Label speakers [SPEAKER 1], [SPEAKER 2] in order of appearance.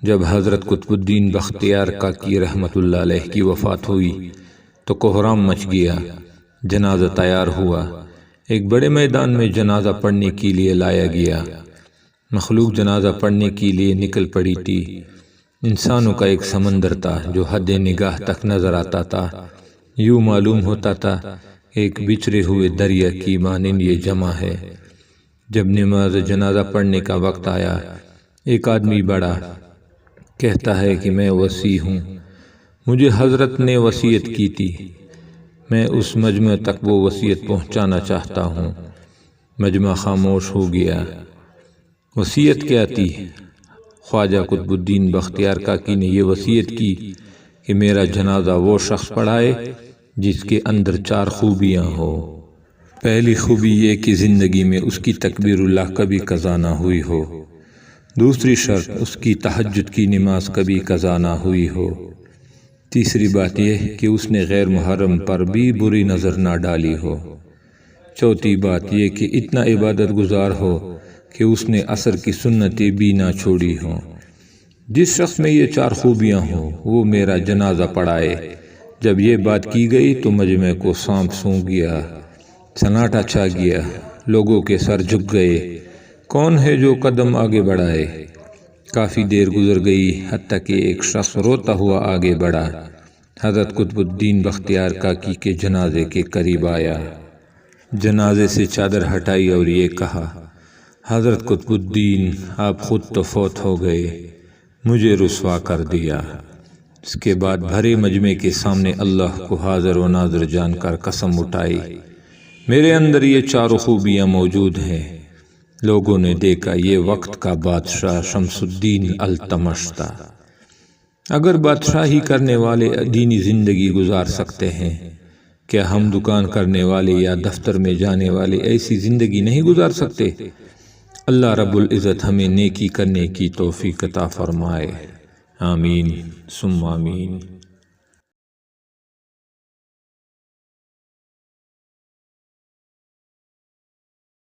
[SPEAKER 1] جب حضرت قطب الدین بختیار کاکی رحمۃ اللہ علیہ کی وفات ہوئی تو کوہرام مچ گیا۔ جنازہ تیار ہوا، ایک بڑے میدان میں جنازہ پڑھنے کے لیے لایا گیا۔ مخلوق جنازہ پڑھنے کے لیے نکل پڑی تھی۔ انسانوں کا ایک سمندر تھا جو حد نگاہ تک نظر آتا تھا۔ یوں معلوم ہوتا تھا ایک بچھڑے ہوئے دریا کی مانند یہ جمع ہے۔ جب نماز جنازہ پڑھنے کا وقت آیا، ایک آدمی بڑا، کہتا ہے کہ میں وصی ہوں، مجھے حضرت نے وصیت کی تھی، میں اس مجمع تک وہ وصیت پہنچانا چاہتا ہوں۔ مجمع خاموش ہو گیا۔ وصیت کیا تھی؟ خواجہ قطب الدین بختیار کاکی نے یہ وصیت کی کہ میرا جنازہ وہ شخص پڑھائے جس کے اندر 4 خوبیاں ہو۔ پہلی خوبی یہ کہ زندگی میں اس کی تکبیر اللہ کبھی قضا نہ ہوئی ہو۔ دوسری شرط اس کی تہجد کی نماز کبھی قضا نہ ہوئی ہو۔ تیسری بات یہ کہ اس نے غیر محرم پر بھی بری نظر نہ ڈالی ہو۔ چوتھی بات یہ کہ اتنا عبادت گزار ہو کہ اس نے عصر کی سنتیں بھی نہ چھوڑی ہوں۔ جس شخص میں یہ 4 خوبیاں ہوں وہ میرا جنازہ پڑھائے۔ جب یہ بات کی گئی تو مجمع کو سانپ سونپ گیا، سناٹا چھا گیا، لوگوں کے سر جھک گئے، کون ہے جو قدم آگے بڑھائے؟ کافی دیر گزر گئی، حتیٰ کہ ایک شخص روتا ہوا آگے بڑھا، حضرت قطب الدین بختیار کاکی کے جنازے کے قریب آیا، جنازے سے چادر ہٹائی اور یہ کہا، حضرت قطب الدین آپ خود تو فوت ہو گئے، مجھے رسوا کر دیا۔ اس کے بعد بھرے مجمع کے سامنے اللہ کو حاضر و ناظر جان کر قسم اٹھائی، میرے اندر یہ 4 خوبیاں موجود ہیں۔ لوگوں نے دیکھا یہ وقت کا بادشاہ شمس الدین التمش تھا۔ اگر بادشاہی کرنے والے دینی زندگی گزار سکتے ہیں، کیا ہم دکان کرنے والے یا دفتر میں جانے والے ایسی زندگی نہیں گزار سکتے؟ اللہ رب العزت ہمیں نیکی کرنے کی توفیق عطا فرمائے، آمین ثم آمین۔